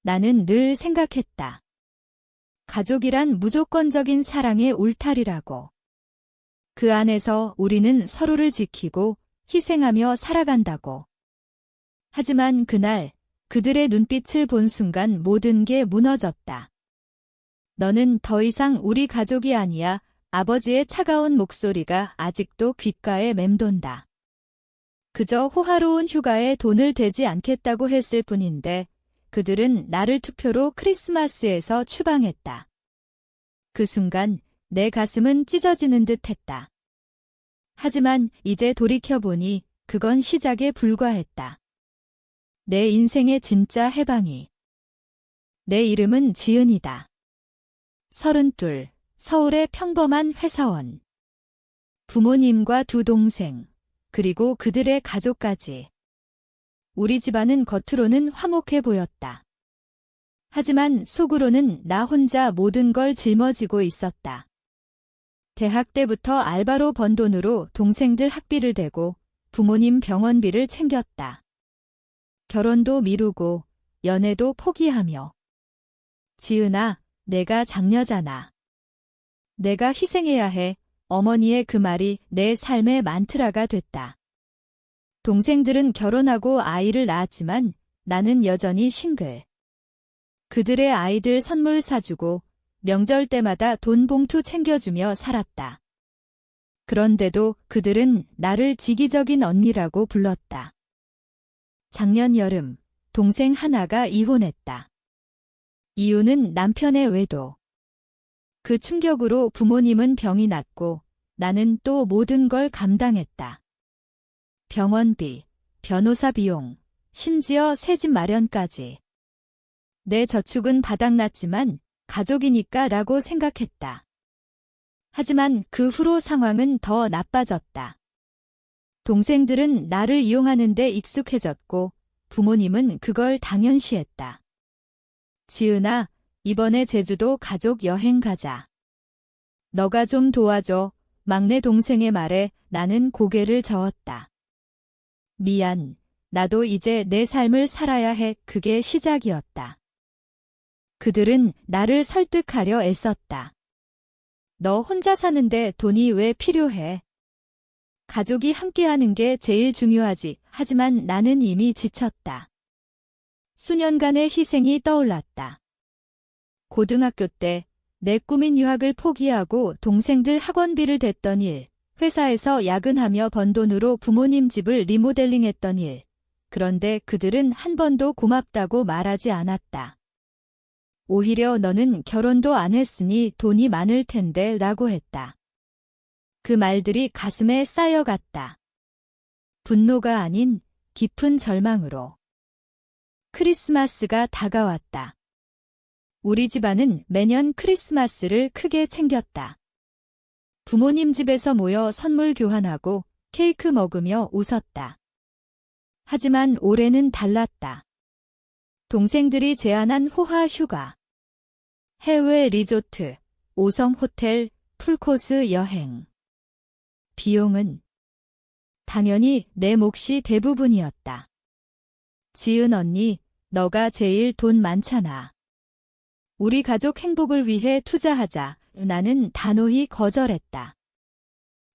나는 늘 생각했다. 가족이란 무조건적인 사랑의 울타리라고. 그 안에서 우리는 서로를 지키고 희생하며 살아간다고. 하지만 그날 그들의 눈빛을 본 순간 모든 게 무너졌다. 너는 더 이상 우리 가족이 아니야. 아버지의 차가운 목소리가 아직도 귓가에 맴돈다. 그저 호화로운 휴가에 돈을 대지 않겠다고 했을 뿐인데 그들은 나를 투표로 크리스마스에서 추방했다. 그 순간 내 가슴은 찢어지는 듯 했다. 하지만 이제 돌이켜보니 그건 시작에 불과했다. 내 인생의 진짜 해방이. 내 이름은 지은이다. 32, 서울의 평범한 회사원. 부모님과 두 동생, 그리고 그들의 가족까지. 우리 집안은 겉으로는 화목해 보였다. 하지만 속으로는 나 혼자 모든 걸 짊어지고 있었다. 대학 때부터 알바로 번 돈으로 동생들 학비를 대고 부모님 병원비를 챙겼다. 결혼도 미루고 연애도 포기하며. 지은아, 내가 장녀잖아. 내가 희생해야 해. 어머니의 그 말이 내 삶의 만트라가 됐다. 동생들은 결혼하고 아이를 낳았지만 나는 여전히 싱글. 그들의 아이들 선물 사주고 명절 때마다 돈 봉투 챙겨주며 살았다. 그런데도 그들은 나를 지기적인 언니라고 불렀다. 작년 여름, 동생 하나가 이혼했다. 이유는 남편의 외도. 그 충격으로 부모님은 병이 났고 나는 또 모든 걸 감당했다. 병원비, 변호사 비용, 심지어 새집 마련까지. 내 저축은 바닥났지만 가족이니까 라고 생각했다. 하지만 그 후로 상황은 더 나빠졌다. 동생들은 나를 이용하는 데 익숙해졌고 부모님은 그걸 당연시했다. 지은아, 이번에 제주도 가족 여행 가자. 너가 좀 도와줘. 막내 동생의 말에 나는 고개를 저었다. 미안. 나도 이제 내 삶을 살아야 해. 그게 시작이었다. 그들은 나를 설득하려 애썼다. 너 혼자 사는데 돈이 왜 필요해? 가족이 함께하는 게 제일 중요하지. 하지만 나는 이미 지쳤다. 수년간의 희생이 떠올랐다. 고등학교 때 내 꿈인 유학을 포기하고 동생들 학원비를 댔던 일, 회사에서 야근하며 번 돈으로 부모님 집을 리모델링했던 일. 그런데 그들은 한 번도 고맙다고 말하지 않았다. 오히려 너는 결혼도 안 했으니 돈이 많을 텐데 라고 했다. 그 말들이 가슴에 쌓여갔다. 분노가 아닌 깊은 절망으로. 크리스마스가 다가왔다. 우리 집안은 매년 크리스마스를 크게 챙겼다. 부모님 집에서 모여 선물 교환하고 케이크 먹으며 웃었다. 하지만 올해는 달랐다. 동생들이 제안한 호화 휴가. 해외 리조트, 5성 호텔, 풀코스 여행. 비용은 당연히 내 몫이 대부분이었다. 지은 언니, 너가 제일 돈 많잖아. 우리 가족 행복을 위해 투자하자. 나는 단호히 거절했다.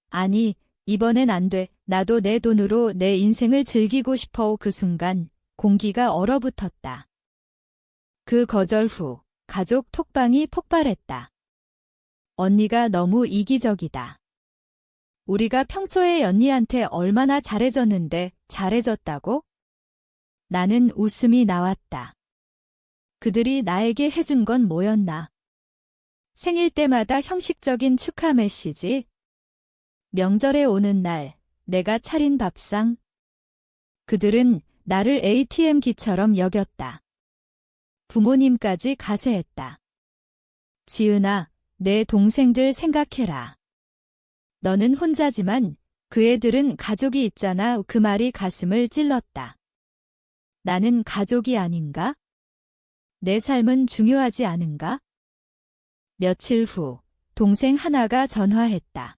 아니, 이번엔 안 돼. 나도 내 돈으로 내 인생을 즐기고 싶어. 그 순간 공기가 얼어붙었다. 그 거절 후 가족 톡방이 폭발했다. 언니가 너무 이기적이다. 우리가 평소에 언니한테 얼마나 잘해줬는데 잘해줬다고? 나는 웃음이 나왔다. 그들이 나에게 해준 건 뭐였나? 생일 때마다 형식적인 축하 메시지? 명절에 오는 날, 내가 차린 밥상? 그들은 나를 ATM기처럼 여겼다. 부모님까지 가세했다. 지은아, 내 동생들 생각해라. 너는 혼자지만 그 애들은 가족이 있잖아. 그 말이 가슴을 찔렀다. 나는 가족이 아닌가? 내 삶은 중요하지 않은가? 며칠 후 동생 하나가 전화했다.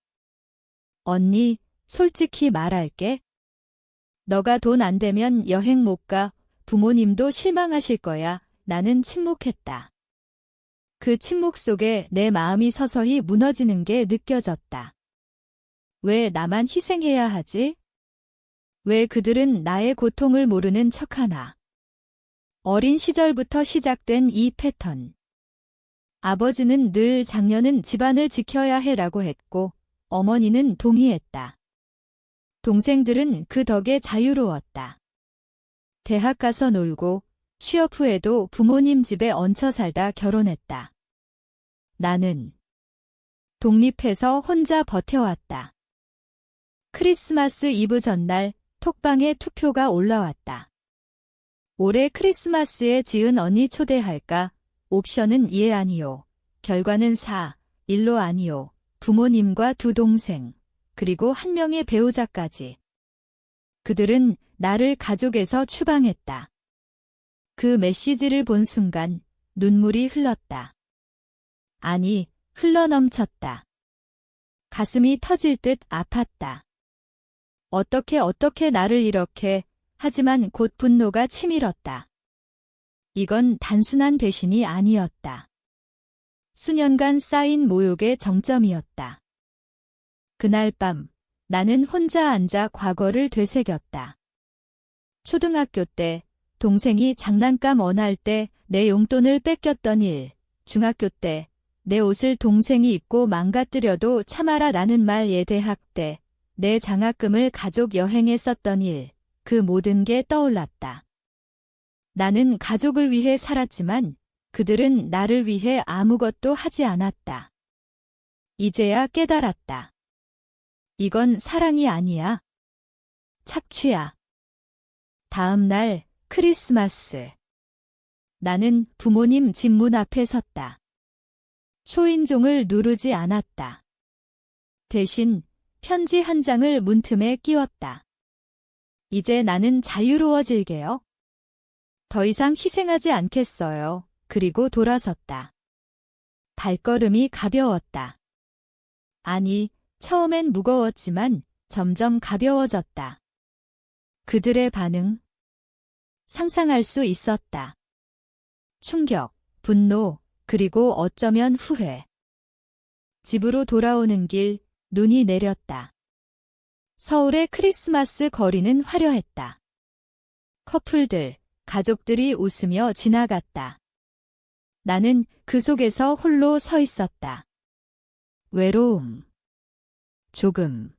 언니, 솔직히 말할게. 너가 돈 안 되면 여행 못 가. 부모님도 실망하실 거야. 나는 침묵했다. 그 침묵 속에 내 마음이 서서히 무너지는 게 느껴졌다. 왜 나만 희생해야 하지? 왜 그들은 나의 고통을 모르는 척하나? 어린 시절부터 시작된 이 패턴. 아버지는 늘 장녀는 집안을 지켜야 해라고 했고, 어머니는 동의했다. 동생들은 그 덕에 자유로웠다. 대학 가서 놀고, 취업 후에도 부모님 집에 얹혀 살다 결혼했다. 나는 독립해서 혼자 버텨왔다. 크리스마스 이브 전날 톡방에 투표가 올라왔다. 올해 크리스마스에 지은 언니 초대할까? 옵션은 예 아니요. 결과는 4, 1로 아니요. 부모님과 2 동생, 그리고 1명의 배우자까지. 그들은 나를 가족에서 추방했다. 그 메시지를 본 순간 눈물이 흘렀다. 아니, 흘러넘쳤다. 가슴이 터질 듯 아팠다. 어떻게 나를 이렇게, 하지만 곧 분노가 치밀었다. 이건 단순한 배신이 아니었다. 수년간 쌓인 모욕의 정점이었다. 그날 밤, 나는 혼자 앉아 과거를 되새겼다. 초등학교 때, 동생이 장난감 원할 때 내 용돈을 뺏겼던 일, 중학교 때, 내 옷을 동생이 입고 망가뜨려도 참아라 라는 말, 대학 때, 내 장학금을 가족 여행에 썼던 일, 그 모든 게 떠올랐다. 나는 가족을 위해 살았지만 그들은 나를 위해 아무것도 하지 않았다. 이제야 깨달았다. 이건 사랑이 아니야. 착취야. 다음 날 크리스마스. 나는 부모님 집 문 앞에 섰다. 초인종을 누르지 않았다. 대신 편지 한 장을 문틈에 끼웠다. 이제 나는 자유로워질게요. 더 이상 희생하지 않겠어요. 그리고 돌아섰다. 발걸음이 가벼웠다. 아니, 처음엔 무거웠지만 점점 가벼워졌다. 그들의 반응. 상상할 수 있었다. 충격, 분노, 그리고 어쩌면 후회. 집으로 돌아오는 길, 눈이 내렸다. 서울의 크리스마스 거리는 화려했다. 커플들, 가족들이 웃으며 지나갔다. 나는 그 속에서 홀로 서 있었다. 외로움. 조금.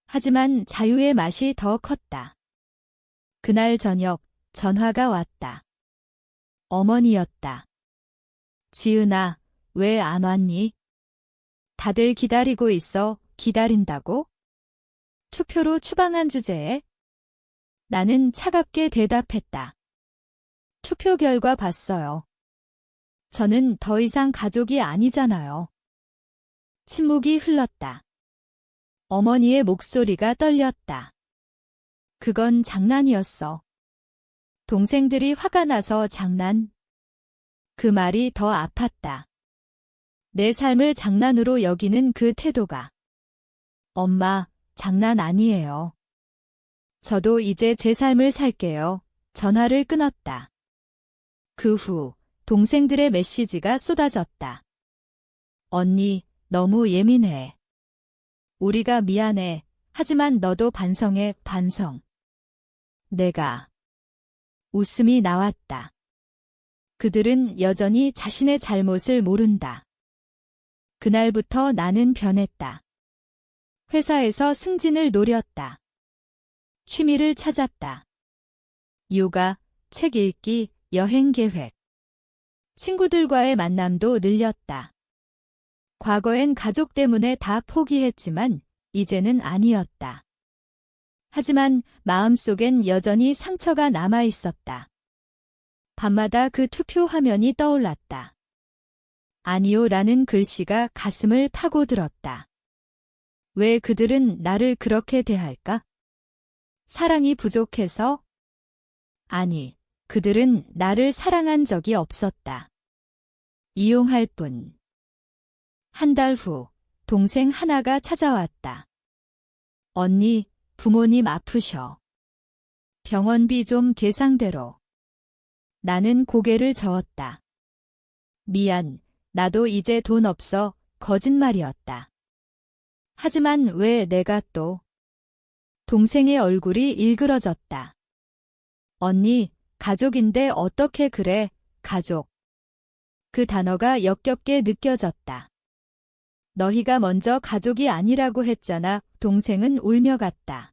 하지만 자유의 맛이 더 컸다. 그날 저녁 전화가 왔다. 어머니였다. 지은아, 왜 안 왔니? 다들 기다리고 있어. 기다린다고? 투표로 추방한 주제에? 나는 차갑게 대답했다. 투표 결과 봤어요. 저는 더 이상 가족이 아니잖아요. 침묵이 흘렀다. 어머니의 목소리가 떨렸다. 그건 장난이었어. 동생들이 화가 나서 장난. 그 말이 더 아팠다. 내 삶을 장난으로 여기는 그 태도가. 엄마, 장난 아니에요. 저도 이제 제 삶을 살게요. 전화를 끊었다. 그 후 동생들의 메시지가 쏟아졌다. 언니, 너무 예민해. 우리가 미안해. 하지만 너도 반성해, 반성. 내가. 웃음이 나왔다. 그들은 여전히 자신의 잘못을 모른다. 그날부터 나는 변했다. 회사에서 승진을 노렸다. 취미를 찾았다. 요가, 책 읽기, 여행 계획. 친구들과의 만남도 늘렸다. 과거엔 가족 때문에 다 포기했지만 이제는 아니었다. 하지만 마음속엔 여전히 상처가 남아 있었다. 밤마다 그 투표 화면이 떠올랐다. 아니요라는 글씨가 가슴을 파고들었다. 왜 그들은 나를 그렇게 대할까? 사랑이 부족해서? 아니, 그들은 나를 사랑한 적이 없었다. 이용할 뿐. 한 달 후, 동생 하나가 찾아왔다. 언니, 부모님 아프셔. 병원비 좀 계상대로. 나는 고개를 저었다. 미안, 나도 이제 돈 없어. 거짓말이었다. 하지만 왜 내가 또? 동생의 얼굴이 일그러졌다. 언니, 가족인데 어떻게 그래, 가족. 그 단어가 역겹게 느껴졌다. 너희가 먼저 가족이 아니라고 했잖아. 동생은 울며 갔다.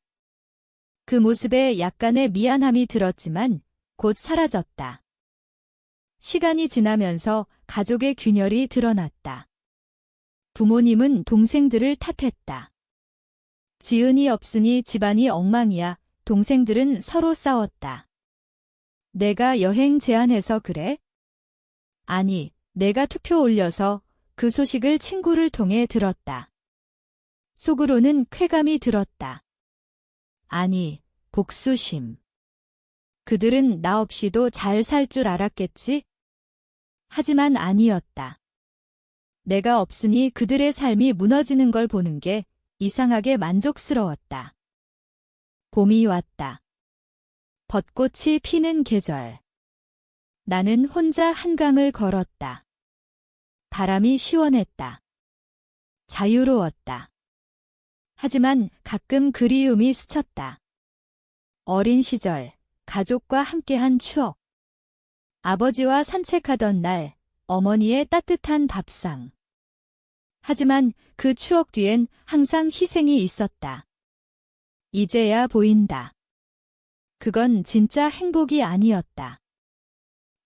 그 모습에 약간의 미안함이 들었지만 곧 사라졌다. 시간이 지나면서 가족의 균열이 드러났다. 부모님은 동생들을 탓했다. 지은이 없으니 집안이 엉망이야. 동생들은 서로 싸웠다. 내가 여행 제안해서 그래? 아니, 내가 투표 올려서 그 소식을 친구를 통해 들었다. 속으로는 쾌감이 들었다. 아니, 복수심. 그들은 나 없이도 잘 살 줄 알았겠지? 하지만 아니었다. 내가 없으니 그들의 삶이 무너지는 걸 보는 게 이상하게 만족스러웠다. 봄이 왔다. 벚꽃이 피는 계절. 나는 혼자 한강을 걸었다. 바람이 시원했다. 자유로웠다. 하지만 가끔 그리움이 스쳤다. 어린 시절, 가족과 함께한 추억. 아버지와 산책하던 날, 어머니의 따뜻한 밥상. 하지만 그 추억 뒤엔 항상 희생이 있었다. 이제야 보인다. 그건 진짜 행복이 아니었다.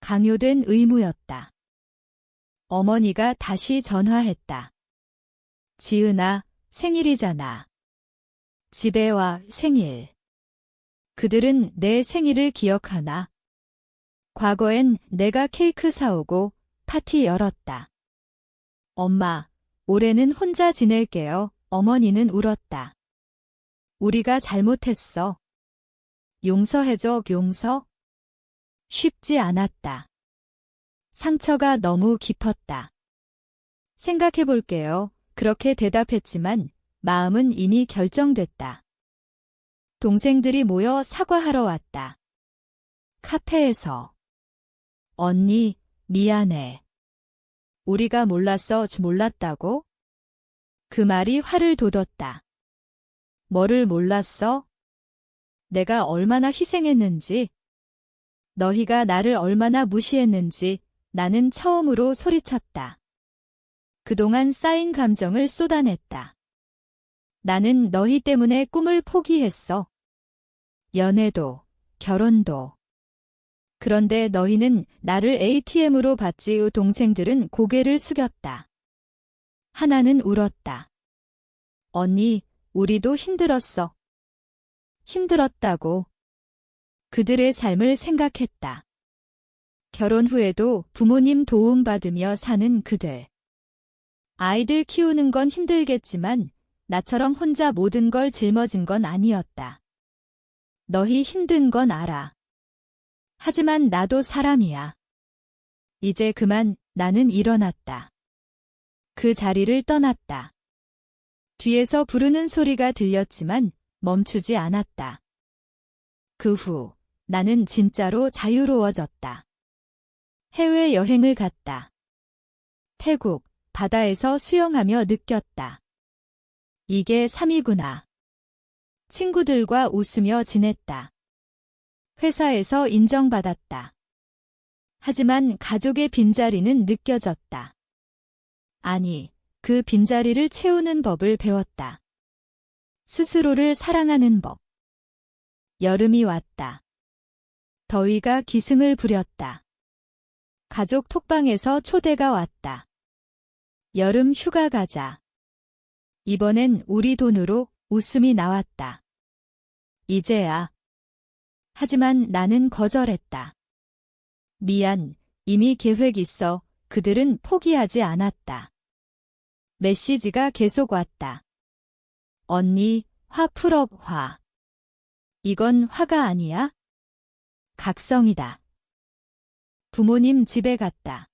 강요된 의무였다. 어머니가 다시 전화했다. 지은아, 생일이잖아. 집에 와, 생일. 그들은 내 생일을 기억하나? 과거엔 내가 케이크 사오고 파티 열었다. 엄마, 올해는 혼자 지낼게요. 어머니는 울었다. 우리가 잘못했어. 용서해줘, 용서? 쉽지 않았다. 상처가 너무 깊었다. 생각해볼게요. 그렇게 대답했지만 마음은 이미 결정됐다. 동생들이 모여 사과하러 왔다. 카페에서. 언니, 미안해. 우리가 몰랐다고? 그 말이 화를 돋웠다. 뭐를 몰랐어? 내가 얼마나 희생했는지, 너희가 나를 얼마나 무시했는지 나는 처음으로 소리쳤다. 그동안 쌓인 감정을 쏟아냈다. 나는 너희 때문에 꿈을 포기했어. 연애도, 결혼도. 그런데 너희는 나를 ATM으로 봤지. 동생들은 고개를 숙였다. 하나는 울었다. 언니, 우리도 힘들었어. 힘들었다고. 그들의 삶을 생각했다. 결혼 후에도 부모님 도움받으며 사는 그들. 아이들 키우는 건 힘들겠지만 나처럼 혼자 모든 걸 짊어진 건 아니었다. 너희 힘든 건 알아. 하지만 나도 사람이야. 이제 그만. 나는 일어났다. 그 자리를 떠났다. 뒤에서 부르는 소리가 들렸지만 멈추지 않았다. 그 후 나는 진짜로 자유로워졌다. 해외여행을 갔다. 태국, 바다에서 수영하며 느꼈다. 이게 삶이구나. 친구들과 웃으며 지냈다. 회사에서 인정받았다. 하지만 가족의 빈자리는 느껴졌다. 아니, 그 빈자리를 채우는 법을 배웠다. 스스로를 사랑하는 법. 여름이 왔다. 더위가 기승을 부렸다. 가족 톡방에서 초대가 왔다. 여름 휴가 가자. 이번엔 우리 돈으로. 웃음이 나왔다. 이제야. 하지만 나는 거절했다. 미안, 이미 계획 있어. 그들은 포기하지 않았다. 메시지가 계속 왔다. 언니, 화 풀어, 화. 이건 화가 아니야? 각성이다. 부모님 집에 갔다.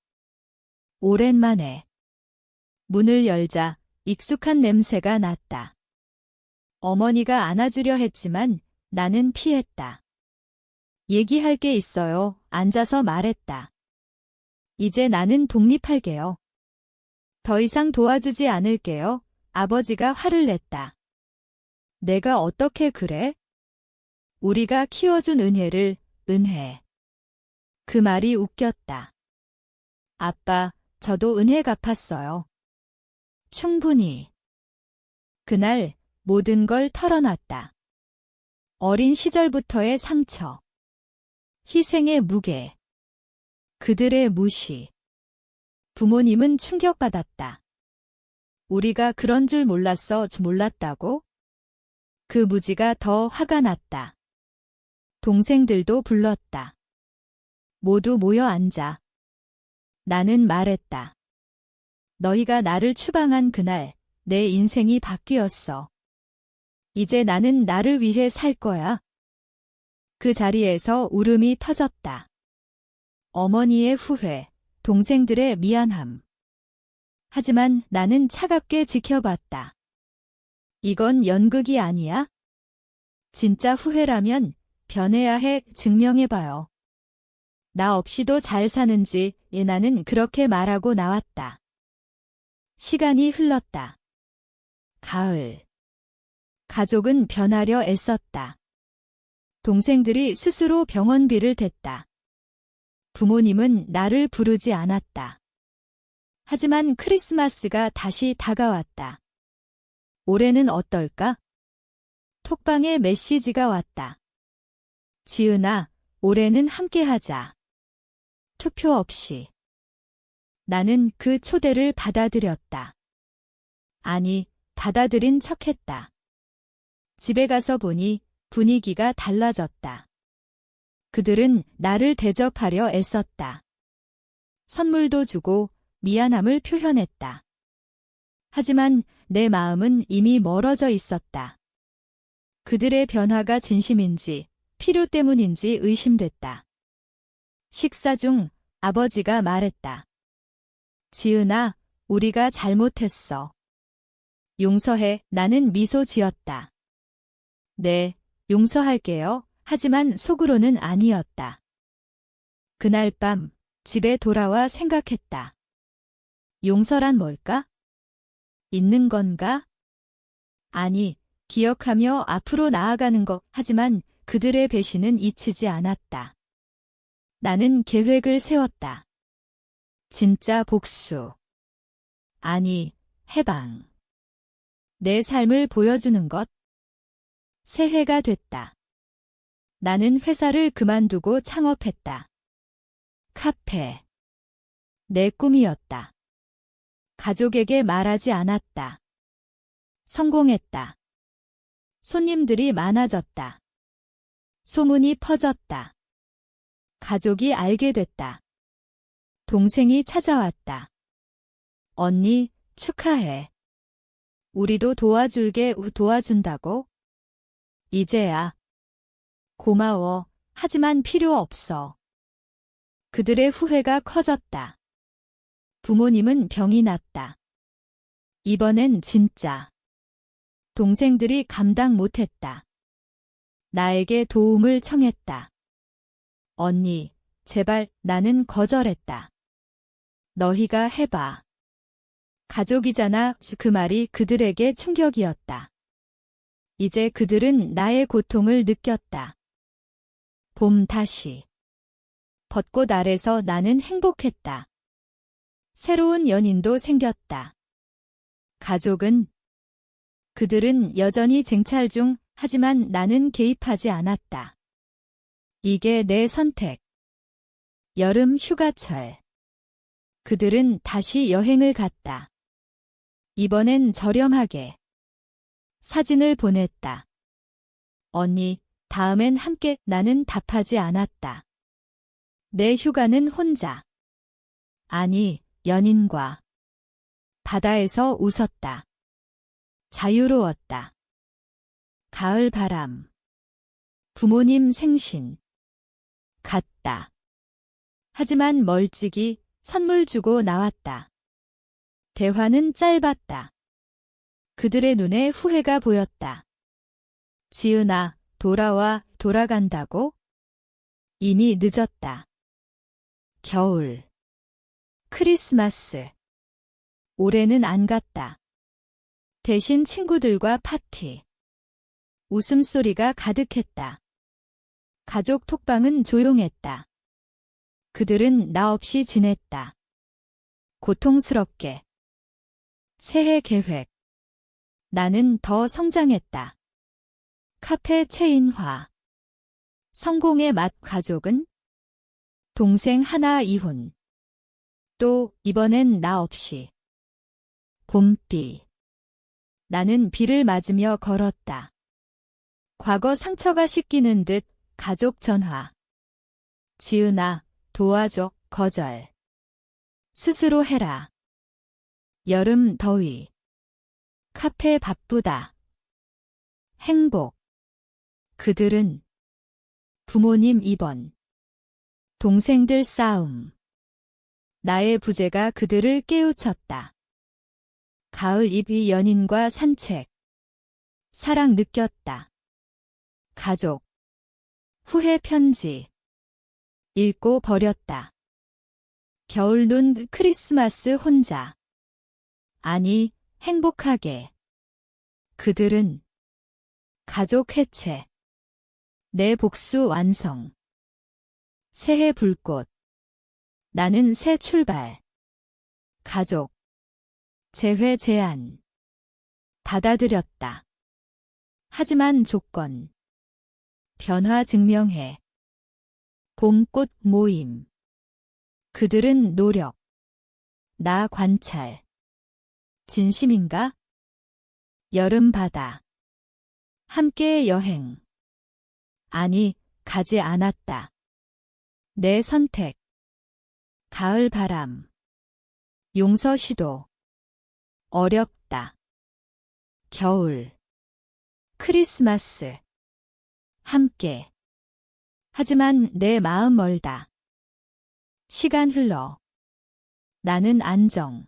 오랜만에. 문을 열자 익숙한 냄새가 났다. 어머니가 안아주려 했지만 나는 피했다. 얘기할 게 있어요. 앉아서 말했다. 이제 나는 독립할게요. 더 이상 도와주지 않을게요. 아버지가 화를 냈다. 내가 어떻게 그래? 우리가 키워준 은혜를, 은혜. 그 말이 웃겼다. 아빠, 저도 은혜 갚았어요. 충분히. 그날 모든 걸 털어놨다. 어린 시절부터의 상처, 희생의 무게, 그들의 무시. 부모님은 충격받았다. 우리가 그런 줄 몰랐다고? 그 무지가 더 화가 났다. 동생들도 불렀다. 모두 모여 앉아. 나는 말했다. 너희가 나를 추방한 그날 내 인생이 바뀌었어. 이제 나는 나를 위해 살 거야. 그 자리에서 울음이 터졌다. 어머니의 후회, 동생들의 미안함. 하지만 나는 차갑게 지켜봤다. 이건 연극이 아니야? 진짜 후회라면 변해야 해. 증명해봐요. 나 없이도 잘 사는지 나는 그렇게 말하고 나왔다. 시간이 흘렀다. 가을. 가족은 변하려 애썼다. 동생들이 스스로 병원비를 댔다. 부모님은 나를 부르지 않았다. 하지만 크리스마스가 다시 다가왔다. 올해는 어떨까? 톡방에 메시지가 왔다. 지은아, 올해는 함께하자. 투표 없이. 나는 그 초대를 받아들였다. 아니, 받아들인 척했다. 집에 가서 보니 분위기가 달라졌다. 그들은 나를 대접하려 애썼다. 선물도 주고 미안함을 표현했다. 하지만 내 마음은 이미 멀어져 있었다. 그들의 변화가 진심인지 필요 때문인지 의심됐다. 식사 중 아버지가 말했다. 지은아, 우리가 잘못했어. 용서해. 나는 미소 지었다. 네, 용서할게요. 하지만 속으로는 아니었다. 그날 밤 집에 돌아와 생각했다. 용서란 뭘까? 있는 건가? 아니, 기억하며 앞으로 나아가는 것. 하지만 그들의 배신은 잊히지 않았다. 나는 계획을 세웠다. 진짜 복수. 아니, 해방. 내 삶을 보여주는 것. 새해가 됐다. 나는 회사를 그만두고 창업했다. 카페. 내 꿈이었다. 가족에게 말하지 않았다. 성공했다. 손님들이 많아졌다. 소문이 퍼졌다. 가족이 알게 됐다. 동생이 찾아왔다. 언니, 축하해. 우리도 도와줄게. 도와준다고? 이제야. 고마워. 하지만 필요 없어. 그들의 후회가 커졌다. 부모님은 병이 났다. 이번엔 진짜. 동생들이 감당 못했다. 나에게 도움을 청했다. 언니, 제발. 나는 거절했다. 너희가 해봐. 가족이잖아. 그 말이 그들에게 충격이었다. 이제 그들은 나의 고통을 느꼈다. 봄 다시. 벚꽃 아래서 나는 행복했다. 새로운 연인도 생겼다. 가족은? 그들은 여전히 쟁찰 중. 하지만 나는 개입하지 않았다. 이게 내 선택. 여름 휴가철. 그들은 다시 여행을 갔다. 이번엔 저렴하게. 사진을 보냈다. 언니, 다음엔 함께. 나는 답하지 않았다. 내 휴가는 혼자. 아니, 연인과. 바다에서 웃었다. 자유로웠다. 가을 바람. 부모님 생신. 갔다. 하지만 멀찍이 선물 주고 나왔다. 대화는 짧았다. 그들의 눈에 후회가 보였다. 지은아, 돌아간다고? 이미 늦었다. 겨울, 크리스마스. 올해는 안 갔다. 대신 친구들과 파티. 웃음소리가 가득했다. 가족 톡방은 조용했다. 그들은 나 없이 지냈다. 고통스럽게. 새해 계획. 나는 더 성장했다. 카페 체인화. 성공의 맛. 가족은? 동생 하나 이혼. 또 이번엔 나 없이. 봄비. 나는 비를 맞으며 걸었다. 과거 상처가 씻기는 듯. 가족 전화. 지은아, 도와줘. 거절. 스스로 해라. 여름 더위. 카페 바쁘다. 행복. 그들은? 부모님 입원. 동생들 싸움. 나의 부재가 그들을 깨우쳤다. 가을 잎이 연인과 산책. 사랑 느꼈다. 가족. 후회 편지. 읽고 버렸다. 겨울 눈. 크리스마스 혼자. 아니, 행복하게. 그들은? 가족 해체. 내 복수 완성. 새해 불꽃. 나는 새 출발. 가족. 재회 제안. 받아들였다. 하지만 조건. 변화 증명해. 봄꽃 모임. 그들은 노력. 나 관찰. 진심인가? 여름 바다. 함께 여행. 아니, 가지 않았다. 내 선택. 가을 바람. 용서 시도. 어렵다. 겨울. 크리스마스. 함께. 하지만 내 마음 멀다. 시간 흘러. 나는 안정.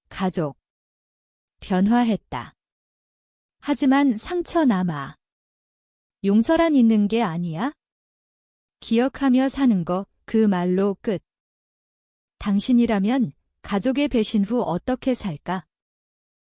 가족. 변화했다. 하지만 상처 남아. 용서란 있는 게 아니야? 기억하며 사는 거, 그 말로 끝. 당신이라면 가족의 배신 후 어떻게 살까?